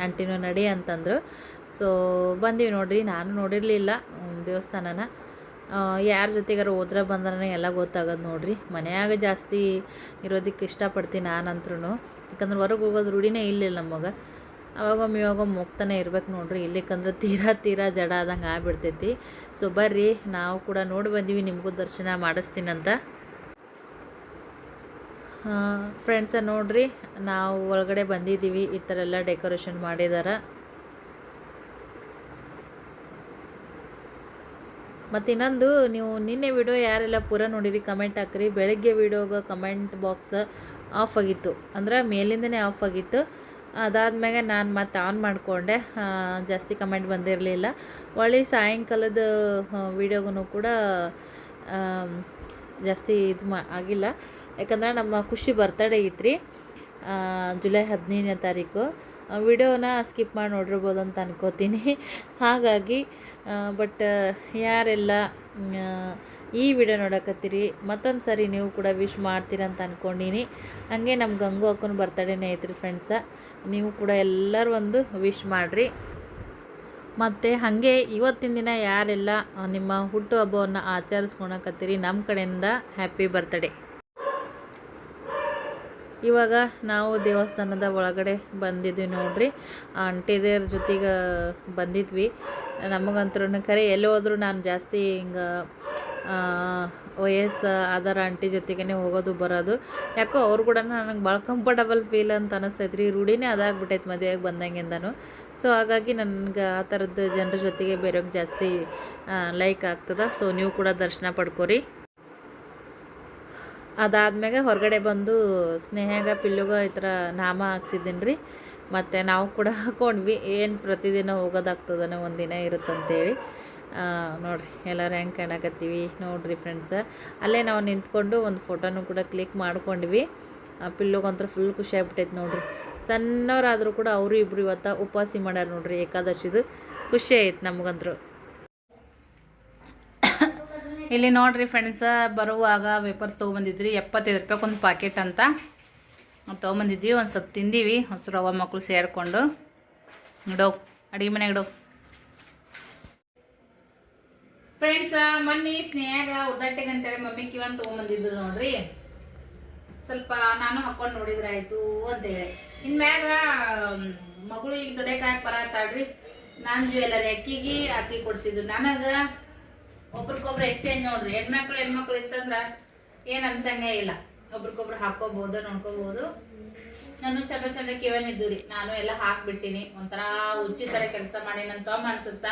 ಆಂಟಿನೂ ನಡಿ ಅಂತಂದರು. ಸೊ ಬಂದೀವಿ ನೋಡ್ರಿ. ನಾನು ನೋಡಿರಲಿಲ್ಲ ದೇವಸ್ಥಾನನ. ಯಾರ ಜೊತೆಗಾರ ಹೋದ್ರೆ ಬಂದ್ರೆ ಎಲ್ಲ ಗೊತ್ತಾಗೋದು ನೋಡ್ರಿ. ಮನೆಯಾಗ ಜಾಸ್ತಿ ಇರೋದಕ್ಕೆ ಇಷ್ಟಪಡ್ತೀನಿ ನಾನಂತ್ರೂ. ಯಾಕಂದ್ರೆ ಹೊರಗೆ ಹೋಗೋದು ರೂಢಿನೇ ಇಲ್ಲಿಲ್ಲ ನಮಗೆ. ಅವಾಗೊಮ್ಮೆ ಇವಾಗೊಮ್ಮೆ ಹೋಗ್ತಾನೆ ಇರ್ಬೇಕು ನೋಡ್ರಿ. ಇಲ್ಲಿಕಂದ್ರೆ ತೀರಾ ಜಡ ಆದಂಗೆ ಆಗ್ಬಿಡ್ತೈತಿ. ಸೊ ಬರ್ರಿ ನಾವು ಕೂಡ ನೋಡಿ ಬಂದೀವಿ, ನಿಮಗೂ ದರ್ಶನ ಮಾಡಿಸ್ತೀನಂತ. ಫ್ರೆಂಡ್ಸ ನೋಡ್ರಿ ನಾವು ಒಳಗಡೆ ಬಂದಿದ್ದೀವಿ. ಈ ಥರ ಎಲ್ಲ ಡೆಕೋರೇಷನ್ ಮಾಡಿದಾರ. ಮತ್ತು ಇನ್ನೊಂದು, ನೀವು ನಿನ್ನೆ ವಿಡಿಯೋ ಯಾರೆಲ್ಲ ಪೂರ ನೋಡಿರಿ ಕಮೆಂಟ್ ಹಾಕ್ರಿ. ಬೆಳಗ್ಗೆ ವಿಡಿಯೋಗೆ ಕಮೆಂಟ್ ಬಾಕ್ಸ್ ಆಫ್ ಆಗಿತ್ತು, ಅಂದ್ರೆ ಮೇಲಿಂದನೇ ಆಫ್ ಆಗಿತ್ತು. ಅದಾದ್ಮೇಲೆ ನಾನು ಮತ್ತೆ ಆನ್ ಮಾಡಿಕೊಂಡೆ, ಜಾಸ್ತಿ ಕಮೆಂಟ್ ಬಂದಿರಲಿಲ್ಲ. ಒಳ್ಳೆ ಸಾಯಂಕಾಲದ ವಿಡಿಯೋಗೂ ಕೂಡ ಜಾಸ್ತಿ ಇದು ಆಗಿಲ್ಲ. ಯಾಕಂದ್ರೆ ನಮ್ಮ ಖುಷಿ ಬರ್ತಡೇ ಐತ್ರಿ ಜುಲೈ 15ನೇ ತಾರೀಕು. ವಿಡಿಯೋನ ಸ್ಕಿಪ್ ಮಾಡಿ ನೋಡಿರ್ಬೋದು ಅಂತ ಅನ್ಕೋತೀನಿ. ಹಾಗಾಗಿ ಬಟ್ ಯಾರೆಲ್ಲ ಈ ವಿಡಿಯೋ ನೋಡಕತ್ತೀರಿ ಮತ್ತೊಂದು ಸರಿ ನೀವು ಕೂಡ ವಿಶ್ ಮಾಡ್ತೀರಂತ ಅಂದ್ಕೊಂಡೀನಿ. ಹಾಗೆ ನಮ್ಮ ಗಂಗು ಅಕ್ಕನ ಬರ್ತಡೇನೇ ಐತ್ರಿ ಫ್ರೆಂಡ್ಸ. ನೀವು ಕೂಡ ಎಲ್ಲರೂ ಒಂದು ವಿಶ್ ಮಾಡಿರಿ. ಮತ್ತು ಹಾಗೆ ಇವತ್ತಿನ ದಿನ ಯಾರೆಲ್ಲ ನಿಮ್ಮ ಹುಟ್ಟುಹಬ್ಬವನ್ನು ಆಚರಿಸ್ಕೊಳಕತ್ತೀರಿ ನಮ್ಮ ಕಡೆಯಿಂದ ಹ್ಯಾಪಿ ಬರ್ತಡೇ. ಇವಾಗ ನಾವು ದೇವಸ್ಥಾನದ ಒಳಗಡೆ ಬಂದಿದ್ವಿ ನೋಡ್ರಿ. ಆಂಟಿದೇರ ಜೊತೆಗೆ ಬಂದಿದ್ವಿ. ನಮಗಂತೂ ಕರೆ ಎಲ್ಲಿ ಹೋದ್ರು ನಾನು ಜಾಸ್ತಿ ಹಿಂಗೆ ವಯಸ್ಸು ಆಧಾರ ಆಂಟಿ ಜೊತೆಗೇ ಹೋಗೋದು ಬರೋದು. ಯಾಕೋ ಅವ್ರು ಕೂಡ ನನಗೆ ಭಾಳ ಕಂಫರ್ಟಬಲ್ ಫೀಲ್ ಅಂತ ಅನ್ನಿಸ್ತೈತ್ರಿ. ರೂಢಿನೇ ಅದಾಗ್ಬಿಟ್ಟೈತೆ ಮದುವೆಗೆ ಬಂದಂಗಿಂದನೂ. ಸೊ ಹಾಗಾಗಿ ನನಗೆ ಆ ಥರದ್ದು ಜನರ ಜೊತೆಗೆ ಬೇರೆಯವ್ರಿಗೆ ಜಾಸ್ತಿ ಲೈಕ್ ಆಗ್ತದೆ. ಸೊ ನೀವು ಕೂಡ ದರ್ಶನ ಪಡ್ಕೋರಿ. ಅದಾದ್ಮೇಲೆ ಹೊರಗಡೆ ಬಂದು ಸ್ನೇಹಗ ಪಿಲ್ಲುಗ ಈ ಥರ ನಾಮ ಹಾಕ್ಸಿದ್ದೀನಿ ರೀ. ಮತ್ತು ನಾವು ಕೂಡ ಹಾಕ್ಕೊಂಡ್ವಿ. ಏನು ಪ್ರತಿದಿನ ಹೋಗೋದಾಗ್ತದನೋ ಒಂದಿನ ಇರುತ್ತಂತೇಳಿ. ನೋಡಿರಿ ಎಲ್ಲರೂ ಹೆಂಗೆ ಕಾಣಕತ್ತೀವಿ ನೋಡಿರಿ ಫ್ರೆಂಡ್ಸ. ಅಲ್ಲೇ ನಾವು ನಿಂತ್ಕೊಂಡು ಒಂದು ಫೋಟೋನು ಕೂಡ ಕ್ಲಿಕ್ ಮಾಡ್ಕೊಂಡ್ವಿ. ಪಿಲ್ಲುಗಂತೂ ಫುಲ್ ಖುಷಿ ಆಗ್ಬಿಟ್ಟೈತೆ ನೋಡಿರಿ. ಸಣ್ಣವರಾದರೂ ಕೂಡ ಅವರು ಇಬ್ಬರು ಇವತ್ತು ಉಪವಾಸ ಮಾಡ್ಯಾರ ನೋಡಿರಿ ಏಕಾದಶಿದು. ಖುಷಿ ಆಯ್ತು ನಮಗಂತೂ. ಇಲ್ಲಿ ನೋಡಿರಿ ಫ್ರೆಂಡ್ಸ, ಬರುವಾಗ ವೇಪರ್ಸ್ ತೊಗೊಬಂದಿದ್ರಿ 75 ರೂಪಾಯಿಗೆ ಒಂದು ಪ್ಯಾಕೆಟ್ ಅಂತ ತೊಗೊಂಬಂದಿದ್ವಿ. ಒಂದು ಸ್ವಲ್ಪ ತಿಂದೀವಿ. ಹೊಸರು ರವ ಮಕ್ಕಳು ಸೇರಿಕೊಂಡು ಇಡೋವು ಅಡುಗೆ ಮನೆಗೆ ಇಡೋವು. ಫ್ರೆಂಡ್ಸ ಮೊನ್ನೆ ಸ್ನೇಹಾಗ ಉದ್ದಾಟಿಗೆ ಅಂತೇಳಿ ಮಮ್ಮಿ ಕಿವನ್ ತೊಗೊಂಬಂದಿದ್ರು ನೋಡ್ರಿ. ಸ್ವಲ್ಪ ನಾನು ಹಾಕೊಂಡು ನೋಡಿದ್ರಾಯ್ತು ಅಂತೇಳಿ. ಇನ್ಮ್ಯಾಗ ಮಗಳು ಈಗ ದುಡಿಯಕಾಯಕ್ಕೆ ಬರತ್ತಾಳ್ರಿ. ನಾನು ಜ್ಯುವೆಲ್ಲರಿ ಅಕ್ಕಿಗೆ ಅಕ್ಕಿ ಕೊಡ್ಸಿದ್ರು. ನನಗೆ ಒಬ್ರಿಗೊಬ್ರು ಎಕ್ಸ್ಚೇಂಜ್ ನೋಡ್ರಿ. ಹೆಣ್ಮಕ್ಳು ಇತ್ತಂದ್ರ ಏನು ಅನ್ಸಂಗೇ ಇಲ್ಲ. ಒಬ್ರಿಗೊಬ್ರು ಹಾಕೋಬಹುದು, ನೋಡ್ಕೋಬಹುದು. ನಾನು ಚಂದ ಕಿವನ್ ಇದ್ದು ರೀ. ನಾನು ಎಲ್ಲ ಹಾಕ್ಬಿಟ್ಟಿನಿ. ಒಂಥರ ಹುಚ್ಚಿ ಥರ ಕೆಲಸ ಮಾಡಿ ನನ್ನ ತಮ್ಮ ಅನ್ಸುತ್ತ.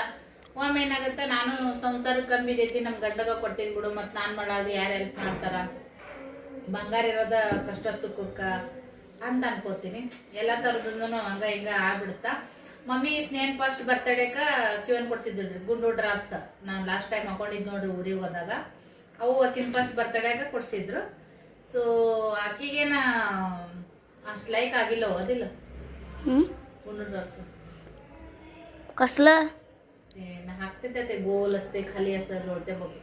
ಒಮ್ಮೆ ಏನಾಗುತ್ತೆ, ನಾನು ಸಂಸಾರ ಕಮ್ಮಿ ಇದೈತಿ ನಮ್ಮ ಗಂಡಗ ಕೊಟ್ಟಿನಿ ಬಿಡು, ಮತ್ತು ನಾನು ಮಾಡೋದು ಯಾರು ಹೆಲ್ಪ್ ಮಾಡ್ತಾರ, ಬಂಗಾರ ಇರೋದ ಕಷ್ಟ ಸುಖಕ್ಕ ಅಂತ ಅನ್ಕೋತೀನಿ. ಎಲ್ಲ ಥರದ್ದು ಹಂಗ ಹಿಂಗ ಆಗ್ಬಿಡುತ್ತಾ. ಮಮ್ಮಿ ಸ್ನೇಹನ್ ಫಸ್ಟ್ ಬರ್ತಡೇಕ ಕಿವನ್ ಕೊಡ್ಸಿದ್ರಿ ಗುಂಡು ಡ್ರಾಪ್ಸ್. ನಾನು ಲಾಸ್ಟ್ ಟೈಮ್ ಹಾಕೊಂಡಿದ್ ನೋಡ್ರಿ ಊರಿಗೆ ಹೋದಾಗ. ಅವು ಆಕಿನ ಫಸ್ಟ್ ಬರ್ತಡೇಗ ಕೊಡ್ಸಿದ್ರು. ಸೊ ಆಕಿಗೇನ ಅಷ್ಟು ಲೈಕ್ ಆಗಿಲ್ಲ, ಓದಿಲ್ಲ ಗುಂಡು ಡ್ರಾಪ್ಸ್ कसलं ನಾ ಹಾಕ್ತಿದ್ದೆ. ಗೋಲ್ ಅಸ್ತೆ ಖಾಲಿ ಅಸ್ತೆ ನೋಡ್ತೆ ಬಗ್ಗೆ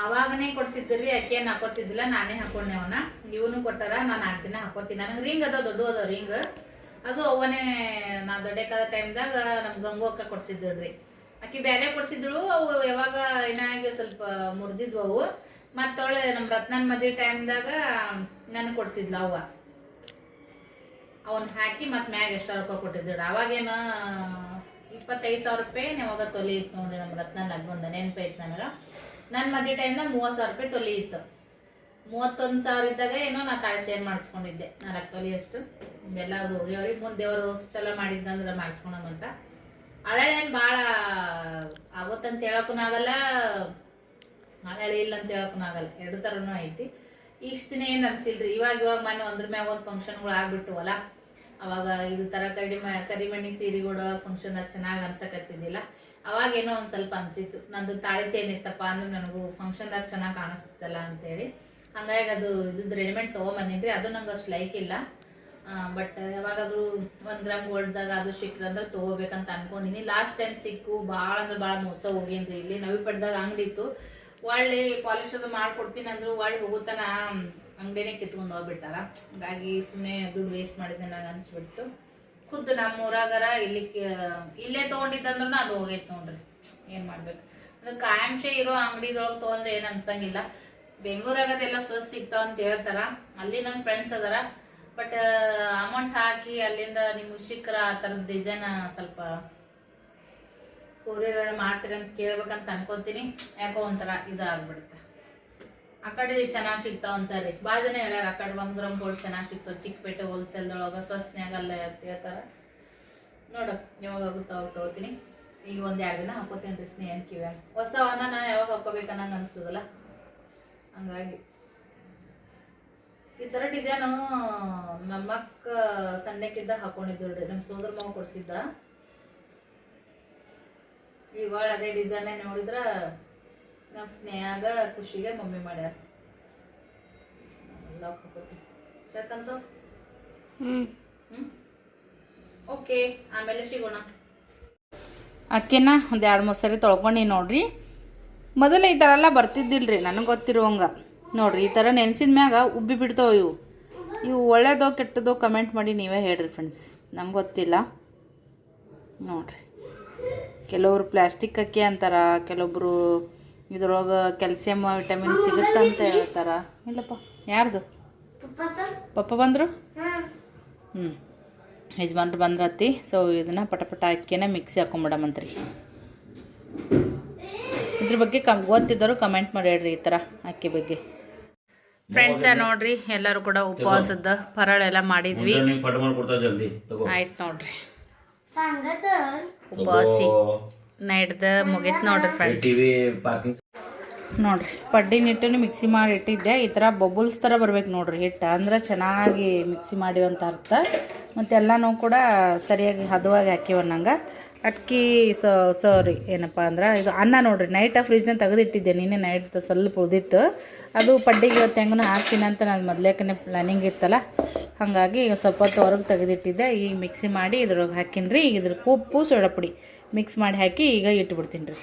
ಅವಾಗನೇ ಕೊಡ್ಸಿದ್ರಿ. ಅಕ್ಕೇನು ಹಾಕೋತಿದ್ದಿಲ್ಲ, ನಾನೇ ಹಾಕೊಂಡೆ ಅವನ್ನ. ಇವನು ಕೊಟ್ಟಾರ, ನಾನು 4 ದಿನ ಹಾಕೋತೀನಿ. ನನಗೆ ರಿಂಗ್ ಅದಾವ, ದೊಡ್ಡ ಅದಾವ ರಿಂಗ್. ಅದು ಅವನೇ ನಾ ದೊಡ್ಡಕಾದ ಟೈಮ್ದಾಗ ನಮ್ಮ ಗಂಗು ಅಕ್ಕ ಕೊಡ್ಸಿದ್ರಿ. ಆಕಿ ಬ್ಯಾರೆ ಕೊಡ್ಸಿದ್ರು. ಅವು ಯಾವಾಗ ಏನಾಗಿ ಸ್ವಲ್ಪ ಮುರಿದಿದ್ವು ಅವು. ಮತ್ತವಳೆ ನಮ್ಮ ರತ್ನನ್ ಮದುವೆ ಟೈಮ್ದಾಗ ನನಗೆ ಕೊಡ್ಸಿದ್ಲ ಅವ್ವ. ಅವನ್ ಹಾಕಿ ಮತ್ತೆ ಮ್ಯಾಗ ಎಷ್ಟು ರೊಕ್ಕ ಕೊಟ್ಟಿದ್ರು. ಅವಾಗೇನು 25,000 ರೂಪಾಯಿ ಯಾವಾಗ ತೊಲಿ ಇತ್ತು ನೋಡ್ರಿ ನಮ್ಮ ರತ್ನನ್ ಹಬ್ಬಂದ ನೆನಪೈತ್ ನನಗೆ. ನನ್ನ ಮದುವೆ ಟೈಮ್ದಾಗ 30,000 ರೂಪಾಯಿ ತೊಲಿ ಇತ್ತು. 31,000 ಇದ್ದಾಗ ಏನೋ ನಾ ತಾಳಿ ಸೇರ್ ಮಾಡಿಸ್ಕೊಂಡಿದ್ದೆ 4 ತೊಲಿ ಅಷ್ಟು. ಎಲ್ಲ ಅದು ಹೋಗ್ಯವ್ರಿ. ಮುಂದೆ ದೇವರು ಚಲೋ ಮಾಡಿದ್ದಂದ್ರೆ ಮಾಡಿಸ್ಕೊಳಮಂತ. ಹಳೆ ಏನು ಭಾಳ ಆಗುತ್ತಂತ ಹೇಳಕ್ಕೂ ಆಗಲ್ಲ, ಹಳೆ ಇಲ್ಲ ಅಂತ ಹೇಳಕ್ಕೂ ಆಗಲ್ಲ. 2 ಥರನೂ ಐತಿ. ಇಷ್ಟು ದಿನ ಏನು ಅನ್ಸಿಲ್ರಿ. ಇವಾಗ ಮನೆ ಒಂದ್ರ ಮ್ಯಾಗ ಒಂದು ಫಂಕ್ಷನ್ಗಳು ಆಗ್ಬಿಟ್ಟವಲ್ಲ, ಅವಾಗ ಇದು ಥರ ಕರಿಮಣಿ ಸೀರೆಗಳು ಫಂಕ್ಷನ್ ಚೆನ್ನಾಗಿ ಅನ್ಸಕತ್ತಿದ್ದಿಲ್ಲ. ಅವಾಗೇನೋ ಒಂದು ಸ್ವಲ್ಪ ಅನ್ಸಿತ್ತು, ನಂದು ತಾಳಿ ಚೈನ್ ಇತ್ತಪ್ಪ ಅಂದ್ರೆ ನನಗೂ ಫಂಕ್ಷನ್ದಾಗ ಚೆನ್ನಾಗಿ ಕಾಣಿಸ್ತಿತ್ತಲ್ಲ ಅಂತೇಳಿ. ಹಂಗಾಗಿ ಅದು ಇದ್ದು ರೆಡಿಮೇಡ್ ತೊಗೊಂಬಂದಿನ್ರಿ. ಅದು ನಂಗೆ ಅಷ್ಟು ಲೈಕ್ ಇಲ್ಲ. ಬಟ್ ಯಾವಾಗಾದ್ರೂ 1 ಗ್ರಾಮ್ ಗೋಲ್ಡ್ದಾಗ ಅದು ಸಿಕ್ಕ್ರಂದ್ರೆ ತೊಗೋಬೇಕಂತ ಅನ್ಕೊಂಡಿನಿ. ಲಾಸ್ಟ್ ಟೈಮ್ ಸಿಕ್ಕು ಭಾಳ ಅಂದ್ರೆ ಭಾಳ ಮೋಸ ಹೋಗೇನ್ರಿ. ಇಲ್ಲಿ ನವಿಪಡ್ದಾಗ ಅಂಗಡಿ ಇತ್ತು, ಒಳ್ಳೆ ಪಾಲಿಶ್ ಅದು ಮಾಡ್ಕೊಡ್ತೀನಿ ಅಂದ್ರು ಒಳ್ಳೆ ಹೋಗುತ್ತಾನ ಅಂಗಡಿನೇ ಕಿತ್ಕೊಂಡು ಹೋಗ್ಬಿಟ್ಟಾರ. ಹಂಗಾಗಿ ಸುಮ್ಮನೆ ದುಡ್ಡು ವೇಸ್ಟ್ ಮಾಡಿದ್ದೆ ನಂಗೆ ಅನ್ಸ್ಬಿಡ್ತು. ಖುದ್ದು ನಮ್ಮ ಊರಾಗರ ಇಲ್ಲೇ ತೊಗೊಂಡಿದ್ದಂದ್ರೂ ಅದು ಹೋಗೈತೆ ನೋಡ್ರಿ. ಏನು ಮಾಡ್ಬೇಕು ಅಂದ್ರೆ ಕಾಯಂಶ ಇರೋ ಅಂಗಡಿದೊಳಗೆ ತೊಗೊಂಡ್ರೆ ಏನು ಅನ್ಸಂಗಿಲ್ಲ. ಬೆಂಗಳೂರಾಗದೆಲ್ಲ ಸ್ವಸ್ಥ ಸಿಗ್ತಾವ ಅಂತ ಹೇಳ್ತಾರ. ಅಲ್ಲಿ ನನ್ನ ಫ್ರೆಂಡ್ಸ್ ಅದಾರ. ಬಟ್ ಅಮೌಂಟ್ ಹಾಕಿ ಅಲ್ಲಿಂದ ನಿಮ್ಗೆ ಸಿಕ್ಕರ ಆ ಥರದ ಡಿಸೈನ್ ಸ್ವಲ್ಪ ಕೊರಿಯರ್ ಮಾಡ್ತೀರಿ ಅಂತ ಕೇಳ್ಬೇಕಂತ ಅನ್ಕೋತೀನಿ. ಯಾಕೋ ಒಂಥರ ಇದಾಗ್ಬಿಡುತ್ತೆ. ಆ ಕಡೆ ಚೆನ್ನಾಗಿ ಸಿಗ್ತಾವ ಅಂತಾರೆ ಭಾಳ ಜನ ಹೇಳ್ಯಾರ. ಆ ಕಡೆ 1 ಗ್ರಾಮ್ ಗೋಲ್ಡ್ ಚೆನ್ನಾಗಿ ಸಿಗ್ತಾವ ಚಿಕ್ಕಪೇಟೆ ಹೋಲ್ಸೇಲ್ದೊಳಗೆ ಸ್ವಸ್ನ್ಯಾಗಲ್ಲ ಅಂತ ಹೇಳ್ತಾರೆ. ನೋಡ ಯಾವಾಗ ಆಗುತ್ತೋ ಅವಾಗ ತಗೋತೀನಿ. ಈಗ 1-2 ದಿನ ಹಾಕೋತೀನಿ ರೀ ಸ್ನೇಹ ಕಿವ್ಯಾಗ. ಹೊಸವನ್ನ ನಾನು ಯಾವಾಗ ಹಾಕೋಬೇಕನ್ನಂಗೆ ಅನಿಸ್ತದಲ್ಲ, ಹಂಗಾಗಿ ಈ ಥರ ಡಿಸೈನು ನಮ್ಮಕ್ಕ ಸಣ್ಣಕ್ಕಿದ್ದ ಹಾಕೊಂಡಿದ್ದಳ್ರಿ. ನಮ್ಮ ಸೋದರ ಮಾವ ಕೊಡ್ಸಿದ್ದ. ಇವಾಗ ಅದೇ ಡಿಸೈನೇ ನೋಡಿದ್ರ ನಮ್ಮ ಸ್ನೇಹಾಗ ಖುಷಿಗೆ ಮಮ್ಮಿ ಮಾಡ್ಯಾರ. ಲಾಕ್ ಹಾಕೋತೀನಿ ಯಾಕಂತ. ಓಕೆ, ಆಮೇಲೆ ಸಿಗೋಣ. ಅಕ್ಕಿನ ಒಂದು 2-3 ಸರಿ ತೊಳ್ಕೊಂಡು ನೋಡ್ರಿ. ಮೊದಲು ಈ ಥರ ಎಲ್ಲ ಬರ್ತಿದ್ದಿಲ್ರಿ ನನಗೆ ಗೊತ್ತಿರುವಂಗೆ. ನೋಡ್ರಿ ಈ ಥರ ನೆನೆಸಿದ ಮ್ಯಾಗ ಉಬ್ಬಿ ಬಿಡ್ತಾವೆ. ಇವು ಒಳ್ಳೇದೋ ಕೆಟ್ಟದೋ ಕಮೆಂಟ್ ಮಾಡಿ ನೀವೇ ಹೇಳ್ರಿ ಫ್ರೆಂಡ್ಸ್, ನಂಗೆ ಗೊತ್ತಿಲ್ಲ. ನೋಡ್ರಿ ಕೆಲವರು ಪ್ಲಾಸ್ಟಿಕ್ ಅಕ್ಕಿ ಅಂತಾರ, ಕೆಲವೊಬ್ರು ಇದ್ರೊಳಗೆ ಕ್ಯಾಲ್ಸಿಯಮ್ ವಿಟಮಿನ್ ಸಿಗುತ್ತಂತ ಹೇಳ್ತಾರ. ಇಲ್ಲಪ್ಪ, ಯಾರ್ದು ಪಪ್ಪ ಬಂದರು? ಯಜಮಾನ್ರು ಬಂದ್ರತ್ತಿ. ಸೊ ಇದನ್ನು ಪಟ ಅಕ್ಕಿನ ಮಿಕ್ಸಿ ಹಾಕೊಂಬಿಡಮಂತ್ರಿ. ಇದ್ರ ಬಗ್ಗೆ ಗೊತ್ತಿದ್ದರು ಕಮೆಂಟ್ ಮಾಡಿ ಹೇಳ್ರಿ ಈ ಥರ ಅಕ್ಕಿ ಬಗ್ಗೆ. ಫ್ರೆಂಡ್ಸ ನೋಡ್ರಿ ಎಲ್ಲರೂ ಕೂಡ ಉಪವಾಸದ ಪರಳೆಲ್ಲ ಮಾಡಿದ್ವಿ. ಆಯ್ತು ನೋಡ್ರಿ, ಉಪವಾಸಿ ನೈಟ್ದ ಮುಗೀತು ನೋಡ್ರಿ ಫ್ರೆಂಡ್ಸ್. ನೋಡ್ರಿ ಪಡ್ಡಿನ ಹಿಟ್ಟನ್ನು ಮಿಕ್ಸಿ ಮಾಡಿ ಇಟ್ಟಿದ್ದೆ. ಈ ಥರ ಬಬಲ್ಸ್ ಥರ ಬರ್ಬೇಕು ನೋಡ್ರಿ ಹಿಟ್ಟು, ಅಂದ್ರೆ ಚೆನ್ನಾಗಿ ಮಿಕ್ಸಿ ಮಾಡಿವಂತ ಅರ್ಥ. ಮತ್ತು ಎಲ್ಲನೂ ಕೂಡ ಸರಿಯಾಗಿ ಹದವಾಗಿ ಹಾಕಿವನ್ನಂಗೆ. ಅಕ್ಕಿ ಸಾರಿ ಏನಪ್ಪ ಅಂದ್ರೆ ಇದು ಅನ್ನ ನೋಡ್ರಿ ನೈಟ್ ಫ್ರಿಜ್ನ ತೆಗೆದಿಟ್ಟಿದ್ದೆ. ನೀನೇ ನೈಟ್ ಸ್ವಲ್ಪ ಉಳಿದಿತ್ತು. ಅದು ಪಡ್ಡಿಗೆ ಇವತ್ತು ಹೆಂಗೂ ಹಾಕ್ತೀನಿ ಅಂತ ನಾನು ಮೊದಲೇಕನೇ ಪ್ಲ್ಯಾನಿಂಗ್ ಇತ್ತಲ್ಲ, ಹಾಗಾಗಿ ಸ್ವಲ್ಪ ಹೊತ್ತು ಹೊರಗೆ ತೆಗೆದಿಟ್ಟಿದ್ದೆ. ಈಗ ಮಿಕ್ಸಿ ಮಾಡಿ ಇದ್ರೊಳಗೆ ಹಾಕಿನ್ರಿ. ಈಗ ಇದ್ರ ಉಪ್ಪು ಸೋಡಾ ಪುಡಿ ಮಿಕ್ಸ್ ಮಾಡಿ ಹಾಕಿ ಈಗ ಇಟ್ಬಿಡ್ತೀನಿ ರೀ.